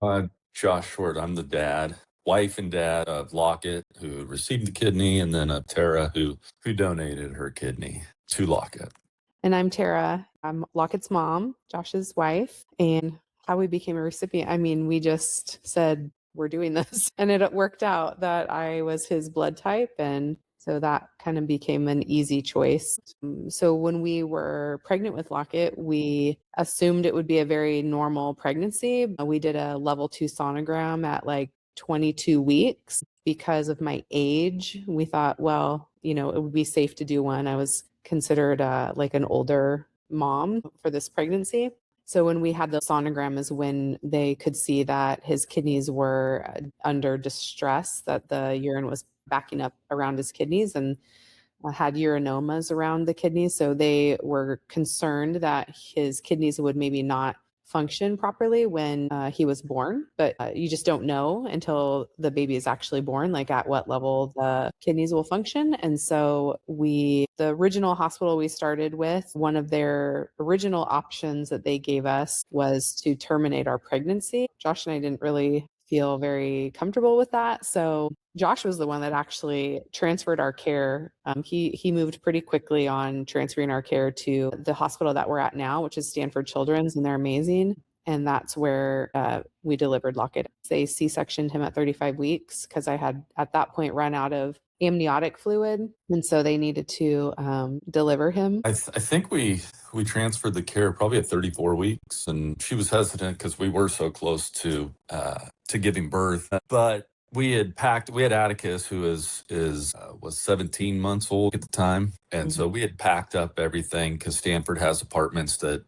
Josh Schwerdt, I'm the dad, wife and dad of Lockett, who received the kidney, and then of Tara, who donated her kidney to Lockett. And I'm Tara. I'm Lockett's mom, Josh's wife. And how we became a recipient, I mean, we just said, we're doing this. And it worked out that I was his blood type. And so that kind of became an easy choice. So when we were pregnant with Lockett, we assumed it would be a very normal pregnancy. We did a level 2 sonogram at like 22 weeks. Because of my age, we thought, well, it would be safe to do one. I was considered like an older mom for this pregnancy. So when we had the sonogram is when they could see that his kidneys were under distress, that the urine was backing up around his kidneys and had urinomas around the kidneys. So they were concerned that his kidneys would maybe not function properly when he was born, but you just don't know until the baby is actually born, like at what level the kidneys will function. And so the original hospital we started with, one of their original options that they gave us was to terminate our pregnancy. Josh and I didn't really feel very comfortable with that. So Josh was the one that actually transferred our care. He moved pretty quickly on transferring our care to the hospital that we're at now, which is Stanford Children's, and they're amazing. And that's where we delivered Lockett. They C-sectioned him at 35 weeks because I had at that point run out of amniotic fluid, and so they needed to deliver him. I think we transferred the care probably at 34 weeks, and she was hesitant because we were so close to giving birth. But we had Atticus, who was 17 months old at the time, and so we had packed up everything because Stanford has apartments that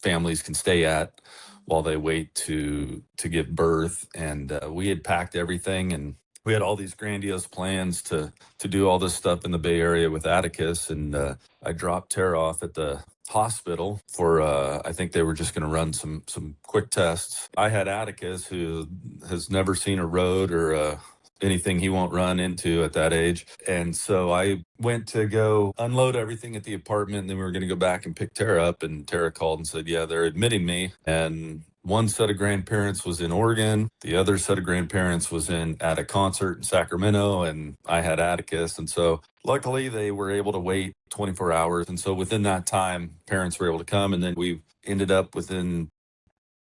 families can stay at while they wait to give birth, and we had packed everything, and we had all these grandiose plans to do all this stuff in the Bay Area with Atticus, and I dropped Tara off at the hospital for I think they were just going to run some quick tests. I had Atticus, who has never seen a road or anything he won't run into at that age, and so I went to go unload everything at the apartment, and then we were going to go back and pick Tara up, and Tara called and said, yeah, they're admitting me. And one set of grandparents was in Oregon. The other set of grandparents was at a concert in Sacramento, and I had Atticus. And so luckily they were able to wait 24 hours. And so within that time, parents were able to come. And then we ended up within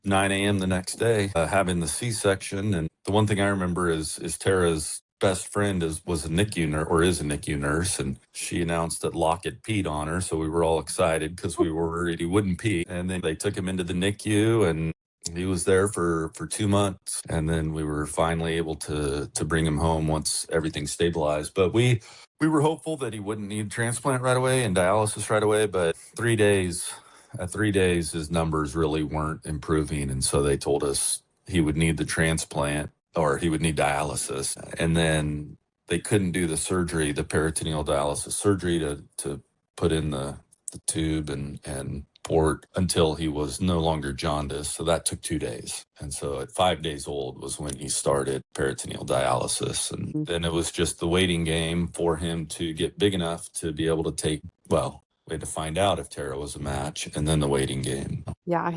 9 a.m. the next day having the C-section. And the one thing I remember is Tara's best friend was a NICU nurse, or is a NICU nurse, and she announced that Lockett peed on her. So we were all excited because we were worried he wouldn't pee. And then they took him into the NICU, and he was there for 2 months, and then we were finally able to bring him home once everything stabilized. But we were hopeful that he wouldn't need transplant right away and dialysis right away. But at 3 days, his numbers really weren't improving, and so they told us he would need the transplant or he would need dialysis, and then they couldn't do the surgery, the peritoneal dialysis surgery to put in the tube and port until he was no longer jaundiced. So that took 2 days. And so at 5 days old was when he started peritoneal dialysis. And then it was just the waiting game for him to get big enough to be able to take, well, we had to find out if Tara was a match, and then the waiting game. Yeah,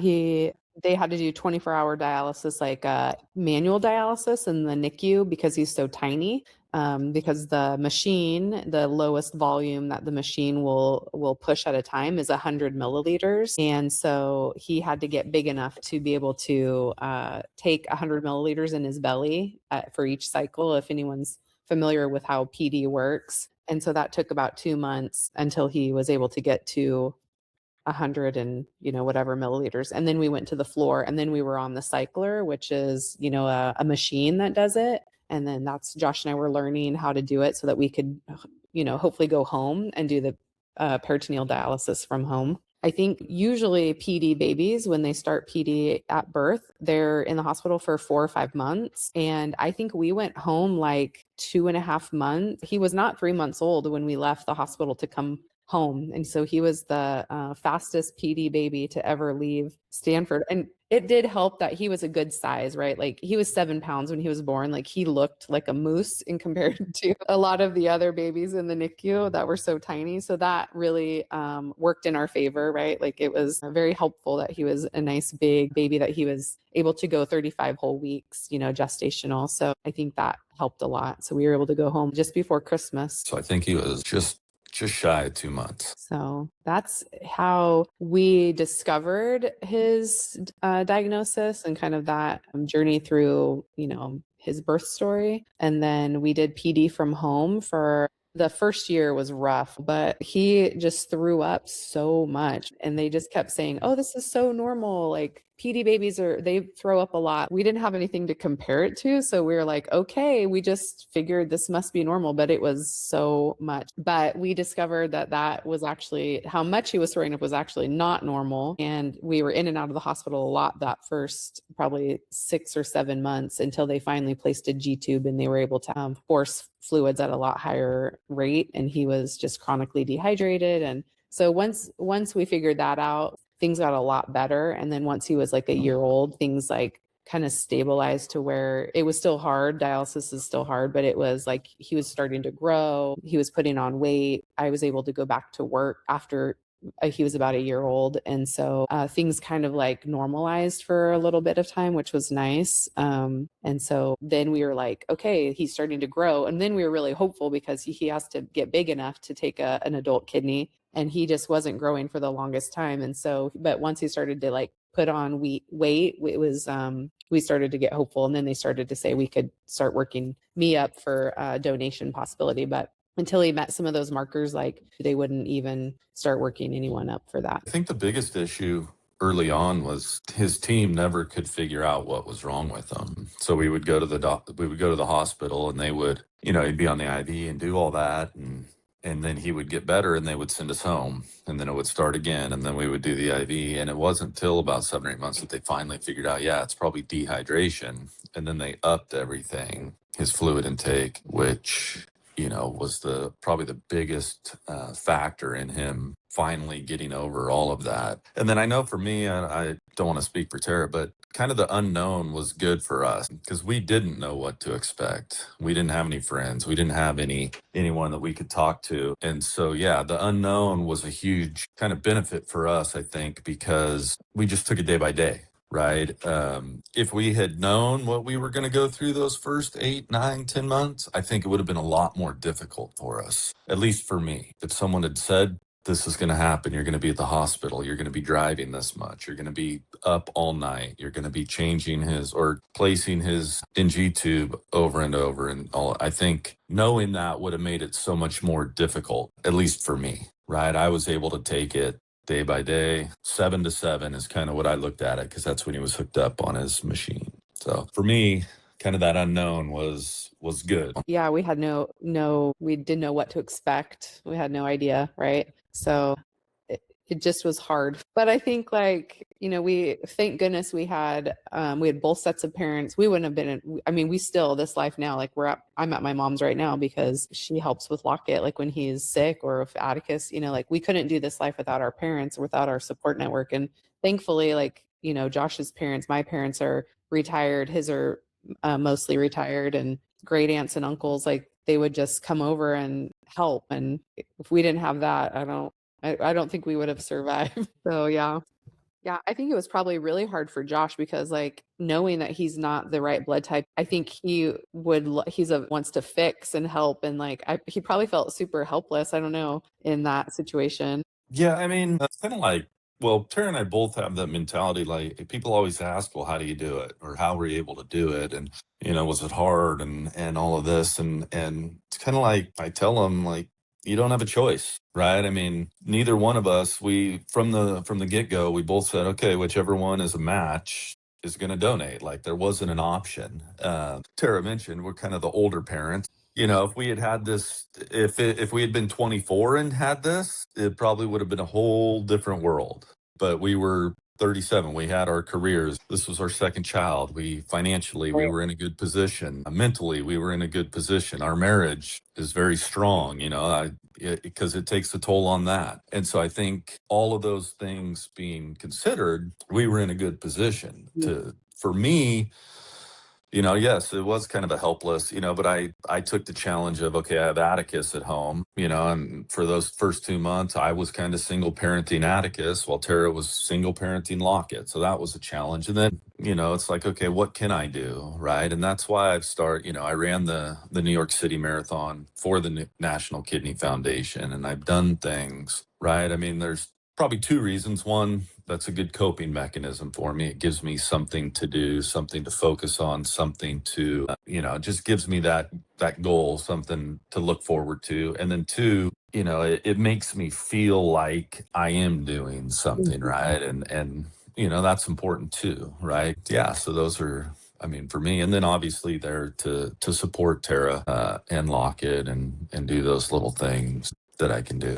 they had to do 24-hour dialysis, like manual dialysis in the NICU because he's so tiny. Because the machine, the lowest volume that the machine will push at a time is 100 milliliters. And so he had to get big enough to be able to take 100 milliliters in his belly for each cycle, if anyone's familiar with how PD works. And so that took about 2 months until he was able to get to 100 and whatever milliliters, and then we went to the floor, and then we were on the cycler, which is a machine that does it. And then that's Josh and I were learning how to do it so that we could hopefully go home and do the peritoneal dialysis from home. I think usually PD babies, when they start PD at birth, they're in the hospital for 4 or 5 months. And I think we went home like 2.5 months. He was not 3 months old when we left the hospital to come home. And so he was the fastest PD baby to ever leave Stanford. And it did help that he was a good size, right? Like he was 7 pounds when he was born. Like he looked like a moose in compared to a lot of the other babies in the NICU that were so tiny. So that really worked in our favor, right? Like it was very helpful that he was a nice big baby, that he was able to go 35 whole weeks, gestational. So I think that helped a lot. So we were able to go home just before Christmas. So I think he was just shy of 2 months. So that's how we discovered his diagnosis and kind of that journey through, his birth story. And then we did PD from home for the first year was rough, but he just threw up so much. And they just kept saying, oh, this is so normal. Like PD babies they throw up a lot. We didn't have anything to compare it to. So we were like, okay, we just figured this must be normal, but it was so much. But we discovered that was actually how much he was throwing up was actually not normal. And we were in and out of the hospital a lot that first probably 6 or 7 months until they finally placed a G tube and they were able to force fluids at a lot higher rate. And he was just chronically dehydrated. And so once we figured that out, things got a lot better. And then once he was like a year old, things like kind of stabilized to where it was still hard. Dialysis is still hard, but it was like he was starting to grow. He was putting on weight. I was able to go back to work after he was about a year old. And so things kind of like normalized for a little bit of time, which was nice. And so then we were like, okay, he's starting to grow. And then we were really hopeful because he has to get big enough to take an adult kidney. And he just wasn't growing for the longest time. And so, but once he started to like put on weight, it was, we started to get hopeful. And then they started to say we could start working me up for a donation possibility. But until he met some of those markers, like they wouldn't even start working anyone up for that. I think the biggest issue early on was his team never could figure out what was wrong with him. So we would go to the hospital and they would, he'd be on the IV and do all that. And then he would get better and they would send us home and then it would start again. And then we would do the IV. And it wasn't until about 7 or 8 months that they finally figured out, yeah, it's probably dehydration. And then they upped everything, his fluid intake, which, was probably the biggest factor in him finally getting over all of that. And then I know for me, I don't want to speak for Tara, but kind of the unknown was good for us because we didn't know what to expect. We didn't have any friends. We didn't have anyone that we could talk to. And so, yeah, the unknown was a huge kind of benefit for us, I think, because we just took it day by day. Right. If we had known what we were going to go through those first 8, 9, 10 months, I think it would have been a lot more difficult for us, at least for me. If someone had said, this is going to happen, you're going to be at the hospital, you're going to be driving this much, you're going to be up all night, you're going to be changing placing his NG tube over and over and all, I think knowing that would have made it so much more difficult, at least for me. Right. I was able to take it day by day. 7 to 7 is kind of what I looked at it because that's when he was hooked up on his machine. So for me, kind of that unknown was good. Yeah, we had we didn't know what to expect. We had no idea, right? So it just was hard. But I think we thank goodness we had both sets of parents. We wouldn't have been we still this life now, like I'm at my mom's right now because she helps with Lockett, like when he's sick or if Atticus, like we couldn't do this life without our parents or without our support network. And thankfully, Josh's parents, my parents are retired, his are mostly retired, and great aunts and uncles, like they would just come over and help. And if we didn't have that, I don't think we would have survived. So yeah, I think it was probably really hard for Josh because knowing that he's not the right blood type, I think wants to fix and help. And he probably felt super helpless. I don't know, in that situation. Yeah. It's kind of well, Tara and I both have that mentality. Like people always ask, well, how do you do it? Or how were you able to do it? And, was it hard and all of this? And it's kind of I tell them you don't have a choice, right? Neither one of us, from the get-go, we both said, okay, whichever one is a match is going to donate. There wasn't an option. Tara mentioned we're kind of the older parents. If we had this, if we had been 24 and had this, it probably would have been a whole different world. But we were 37. We had our careers. This was our second child. We financially, we were in a good position. Mentally, we were in a good position. Our marriage is very strong, because it takes a toll on that. And so I think all of those things being considered, we were in a good position for me. Yes, it was kind of a helpless, but I took the challenge of, okay, I have Atticus at home, and for those first 2 months, I was kind of single parenting Atticus while Tara was single parenting Lockett. So that was a challenge. And then, it's like, okay, what can I do? Right. And that's why I ran the New York City Marathon for the National Kidney Foundation, and I've done things, right? I mean, there's probably two reasons. One, that's a good coping mechanism for me. It gives me something to do, something to focus on, something to, it just gives me that goal, something to look forward to. And then two, it makes me feel like I am doing something, right? And that's important too, right? Yeah. So those are, for me, and then obviously there to support Tara and Lockett and do those little things that I can do.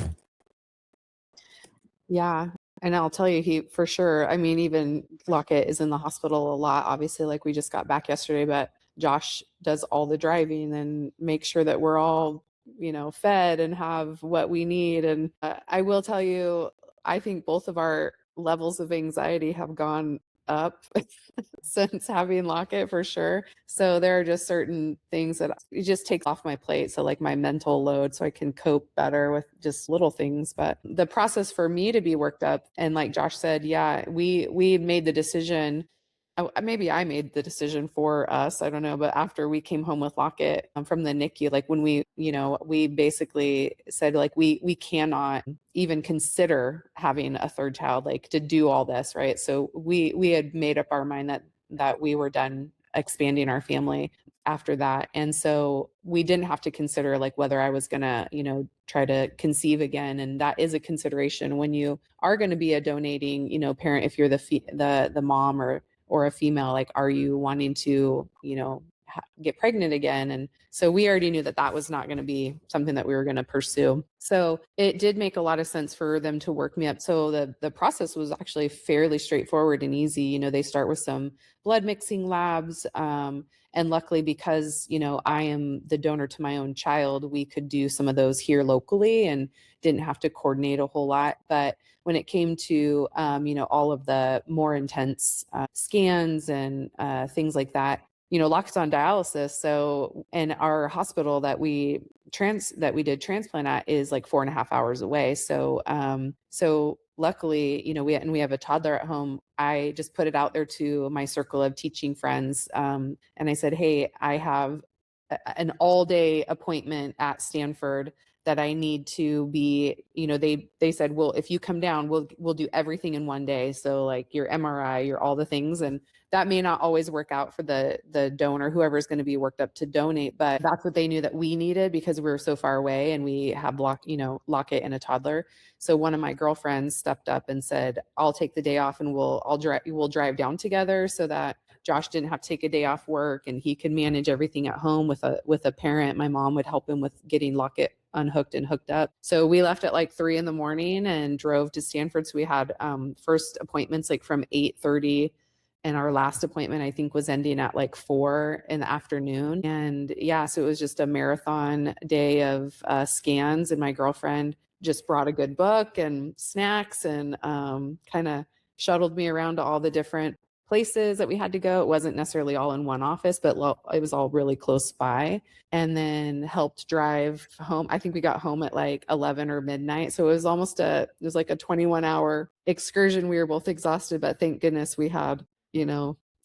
Yeah. And I'll tell you, he for sure, even Lockett is in the hospital a lot, obviously, like we just got back yesterday, but Josh does all the driving and make sure that we're all, fed and have what we need. And I will tell you, I think both of our levels of anxiety have gone up since having Lockett for sure. So there are just certain things that it just takes off my plate. So like my mental load, so I can cope better with just little things. But the process for me to be worked up, and like Josh said, yeah, we made the decision. Maybe I made the decision for us. I don't know. But after we came home with Lockett from the NICU, like when we basically said like we cannot even consider having a third child, like to do all this, right? So we had made up our mind that we were done expanding our family after that. And so we didn't have to consider like whether I was going to, try to conceive again. And that is a consideration when you are going to be a donating, parent, if you're the mom or a female, like, are you wanting to, get pregnant again? And so we already knew that was not going to be something that we were going to pursue. So it did make a lot of sense for them to work me up. So the process was actually fairly straightforward and easy. They start with some blood mixing labs. And luckily, because, I am the donor to my own child, we could do some of those here locally and didn't have to coordinate a whole lot. But when it came to, all of the more intense scans and things like that, Lockett's on dialysis. So, and our hospital that we did transplant at is like 4.5 hours away. So, luckily, we have a toddler at home. I just put it out there to my circle of teaching friends. And I said, hey, I have an all day appointment at Stanford that I need to be, they said, well, if you come down, we'll do everything in one day. So like your MRI, your all the things. And that may not always work out for the donor, whoever's going to be worked up to donate, but that's what they knew that we needed because we were so far away and we have Lockett and a toddler. So one of my girlfriends stepped up and said, I'll take the day off and we'll drive down together so that Josh didn't have to take a day off work and he could manage everything at home with a parent. My mom would help him with getting Lockett unhooked and hooked up. So we left at like 3 a.m. and drove to Stanford. So we had first appointments like from 8:30. And our last appointment, I think, was ending at like 4 in the afternoon. And yeah, so it was just a marathon day of scans. And my girlfriend just brought a good book and snacks and kind of shuttled me around to all the different places that we had to go. It wasn't necessarily all in one office, but it was all really close by. And then helped drive home. I think we got home at like 11 or midnight. So it was like a 21-hour excursion. We were both exhausted, but thank goodness we had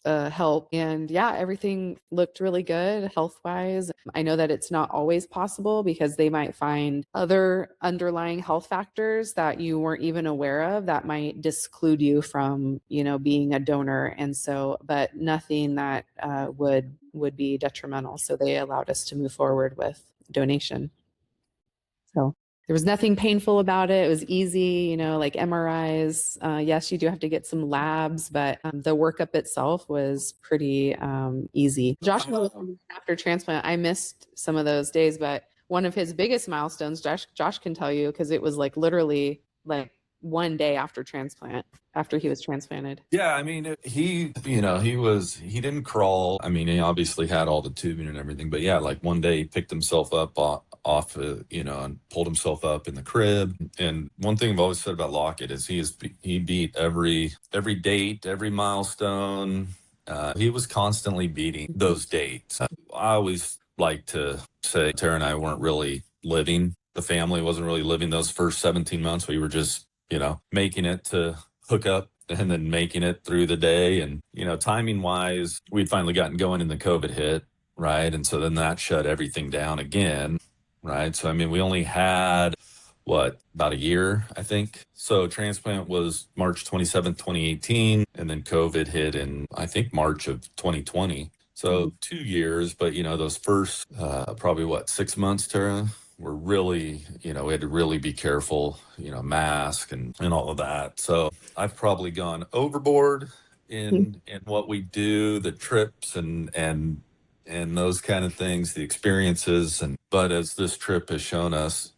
help. And yeah, everything looked really good health-wise. I know that it's not always possible because they might find other underlying health factors that you weren't even aware of that might disclude you from, being a donor. And so, but nothing that would be detrimental. So they allowed us to move forward with donation. So there was nothing painful about it. It was easy, like MRIs. Yes, you do have to get some labs, but the workup itself was pretty easy. Josh, after transplant, I missed some of those days, but one of his biggest milestones, Josh can tell you, because it was like literally like one day after after he was transplanted. Yeah, I mean, he, he didn't crawl. I mean, he obviously had all the tubing and everything, but yeah, like one day he picked himself up off, and pulled himself up in the crib. And one thing I've always said about Lockett is he beat every date, every milestone. He was constantly beating those dates. I always like to say Tara and I weren't really living. The family wasn't really living those first 17 months. We were just, making it to hook up and then making it through the day. And, timing wise, we'd finally gotten going and the COVID hit, right? And so then that shut everything down again, right? So, I mean, we only had about a year, I think. So transplant was March 27th, 2018, and then COVID hit in, I think, March of 2020. So 2 years, but those first probably 6 months, Tara, were really, we had to really be careful, mask and all of that. So I've probably gone overboard in what we do, the trips and those kind of things, the experiences. But as this trip has shown us,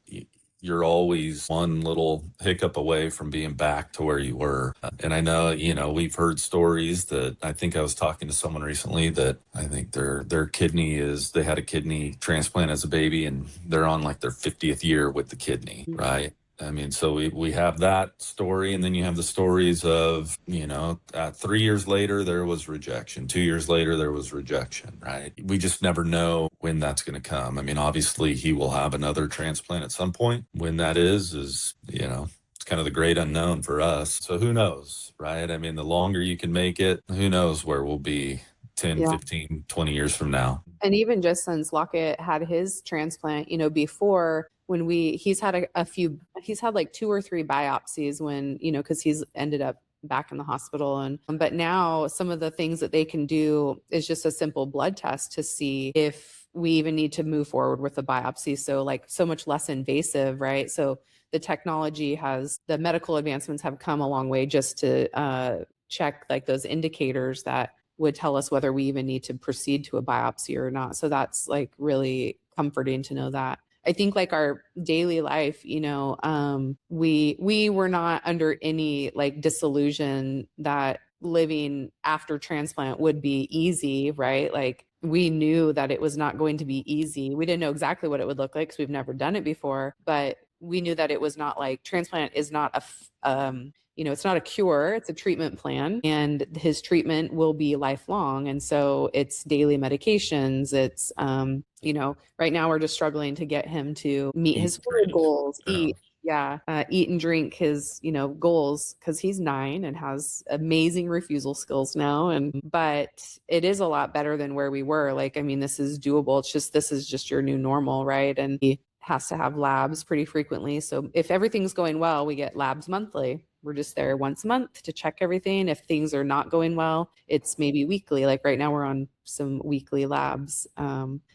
you're always one little hiccup away from being back to where you were. And I know, we've heard stories that I think I was talking to someone recently that I think their they had a kidney transplant as a baby and they're on like their 50th year with the kidney, right? I mean, so we have that story, and then you have the stories of, 3 years later, there was rejection. 2 years later, there was rejection, right? We just never know when that's going to come. I mean, obviously, he will have another transplant at some point. When that is, it's kind of the great unknown for us. So who knows, right? I mean, the longer you can make it, who knows where we'll be 10, 15, 20 years from now. And even just since Lockett had his transplant, before when he's had he's had like 2 or 3 biopsies when, because he's ended up back in the hospital. But now some of the things that they can do is just a simple blood test to see if we even need to move forward with a biopsy. So like so much less invasive, right? So the medical advancements have come a long way just to check like those indicators that would tell us whether we even need to proceed to a biopsy or not. So that's like really comforting to know that. I think like our daily life, we were not under any like disillusion that living after transplant would be easy, right? Like we knew that it was not going to be easy. We didn't know exactly what it would look like because we've never done it before, but we knew that it was not like transplant is not it's not a cure, it's a treatment plan, and his treatment will be lifelong. And so it's daily medications. It's, right now we're just struggling to get him to meet his food goals, eat and drink his, goals, because he's 9 and has amazing refusal skills now. But it is a lot better than where we were. Like, I mean, this is doable. This is just your new normal, right? And he has to have labs pretty frequently. So if everything's going well, we get labs monthly. We're just there once a month to check everything. If things are not going well, it's maybe weekly. Like right now we're on some weekly labs.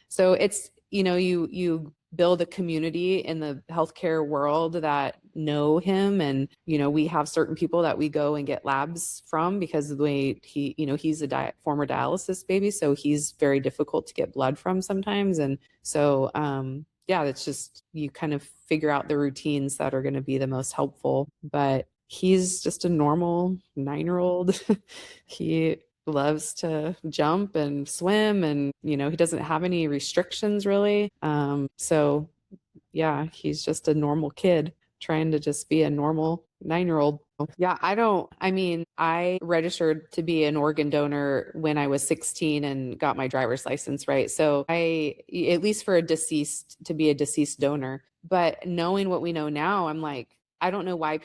So it's, you build a community in the healthcare world that know him. And, we have certain people that we go and get labs from because of the way he's a former dialysis baby. So he's very difficult to get blood from sometimes. And so, it's just, you kind of figure out the routines that are going to be the most helpful. But he's just a normal 9-year-old. He loves to jump and swim, and he doesn't have any restrictions really. So yeah, he's just a normal kid trying to just be a normal 9-year-old. Yeah, I registered to be an organ donor when I was 16 and got my driver's license, right? So at least for to be a deceased donor. But knowing what we know now, I'm like, I don't know why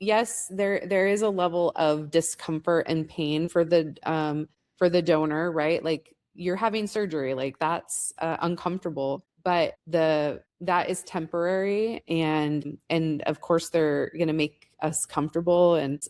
yes, there is a level of discomfort and pain for the donor, right? Like you're having surgery, like that's uncomfortable, but that is temporary, and of course they're going to make us comfortable, and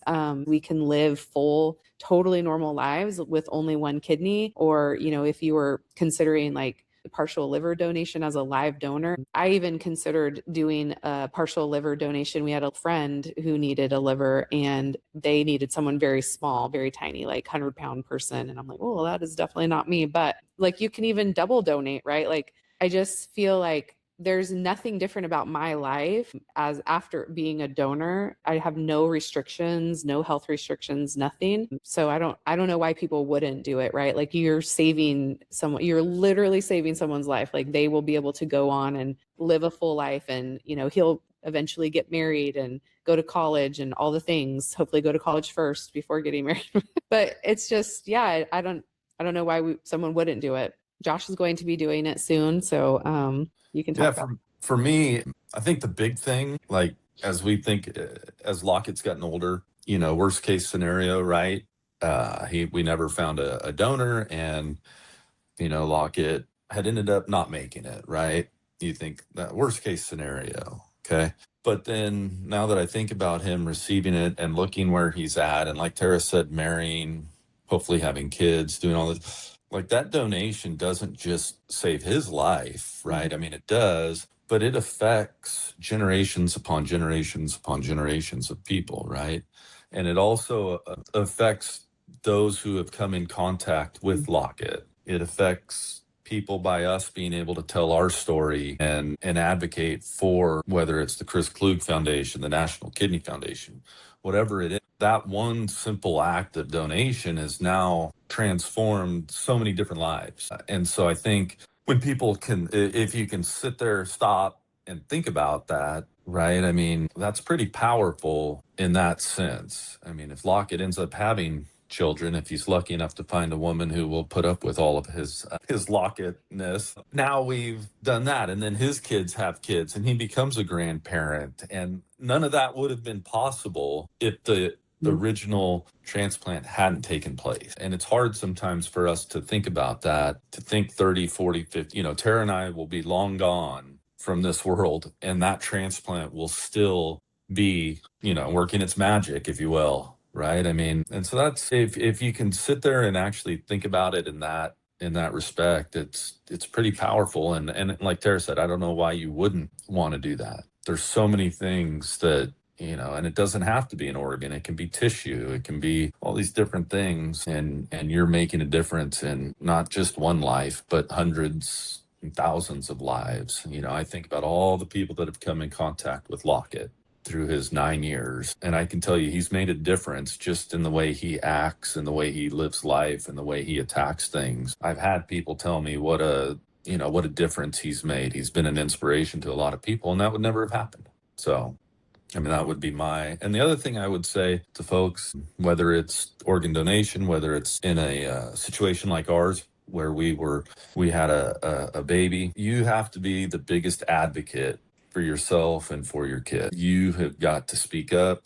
we can live full, totally normal lives with only one kidney. Or if you were considering like partial liver donation as a live donor, I even considered doing a partial liver donation. We had a friend who needed a liver, and they needed someone very small, very tiny, like 100-pound person. And I'm like, well, that is definitely not me. But like, you can even double donate, right? Like, I just feel like there's nothing different about my life as after being a donor. I have no restrictions, no health restrictions, nothing. So I don't know why people wouldn't do it, right? Like you're saving someone, you're literally saving someone's life. Like they will be able to go on and live a full life, and he'll eventually get married and go to college and all the things, hopefully go to college first before getting married. But it's just, yeah, I don't know why someone wouldn't do it. Josh is going to be doing it soon, so you can talk about. For me, I think the big thing, like as we think, as Lockett's gotten older, worst case scenario, right? We never found a donor, and Lockett had ended up not making it, right? You think that worst case scenario, okay? But then now that I think about him receiving it and looking where he's at, and like Tara said, marrying, hopefully having kids, doing all this, like that donation doesn't just save his life, right? I mean, it does, but it affects generations upon generations upon generations of people, right? And it also affects those who have come in contact with Lockett. It affects people by us being able to tell our story and advocate for, whether it's the Chris Klug Foundation, the National Kidney Foundation, whatever it is. That one simple act of donation has now transformed so many different lives. And so I think when people can, if you can sit there, stop and think about that, right? I mean, that's pretty powerful in that sense. I mean, if Lockett ends up having children, if he's lucky enough to find a woman who will put up with all of his Lockett-ness, now we've done that, and then his kids have kids and he becomes a grandparent, and none of that would have been possible if the original transplant hadn't taken place. And it's hard sometimes for us to think about that, to think 30, 40, 50, Tara and I will be long gone from this world, and that transplant will still be, working its magic, if you will. Right. I mean, and so that's, if you can sit there and actually think about it in that respect, it's pretty powerful. And like Tara said, I don't know why you wouldn't want to do that. There's so many things that, and it doesn't have to be an organ. It can be tissue. It can be all these different things. And you're making a difference in not just one life, but hundreds and thousands of lives. I think about all the people that have come in contact with Lockett through his 9 years. And I can tell you, he's made a difference just in the way he acts and the way he lives life and the way he attacks things. I've had people tell me what a difference he's made. He's been an inspiration to a lot of people, and that would never have happened. So, I mean, that would be and the other thing I would say to folks, whether it's organ donation, whether it's in a situation like ours, where we had a baby, you have to be the biggest advocate for yourself and for your kid. You have got to speak up.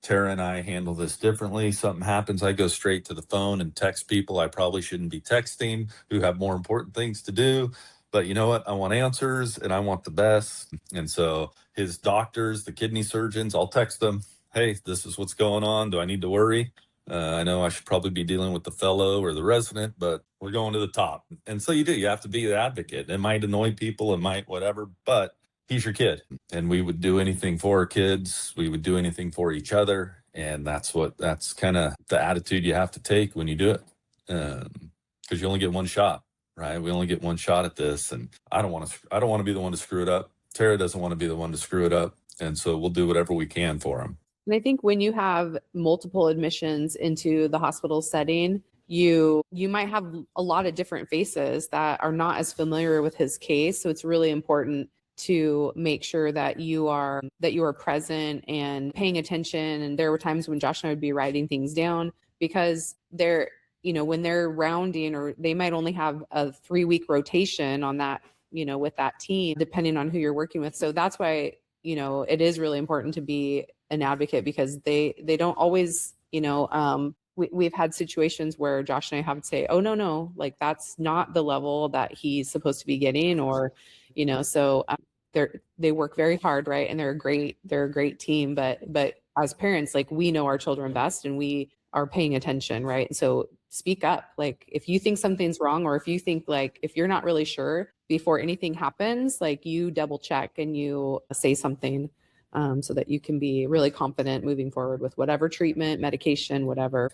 Tara and I handle this differently. Something happens, I go straight to the phone and text people I probably shouldn't be texting, who have more important things to do. But you know what? I want answers and I want the best. And so his doctors, the kidney surgeons, I'll text them, hey, this is what's going on. Do I need to worry? I know I should probably be dealing with the fellow or the resident, but we're going to the top. And so you have to be the advocate. It might annoy people, it might whatever, but he's your kid. And we would do anything for our kids. We would do anything for each other. And that's kind of the attitude you have to take when you do it. Because you only get one shot, right? We only get one shot at this. And I don't want to be the one to screw it up. Tara doesn't want to be the one to screw it up. And so we'll do whatever we can for him. And I think when you have multiple admissions into the hospital setting, you might have a lot of different faces that are not as familiar with his case. So it's really important to make sure that you are present and paying attention. And there were times when Josh and I would be writing things down, because when they're rounding, or they might only have a 3-week rotation on that, with that team, depending on who you're working with. So that's why, it is really important to be an advocate, because they don't always, we've had situations where Josh and I have to say, oh, no, like that's not the level that he's supposed to be getting, or, so they work very hard, right? And they're a great team, but as parents, like, we know our children best and we are paying attention, right? And so speak up. Like, if you think something's wrong, or if you think, like, if you're not really sure before anything happens, like, you double check and you say something, so that you can be really confident moving forward with whatever treatment, medication, whatever.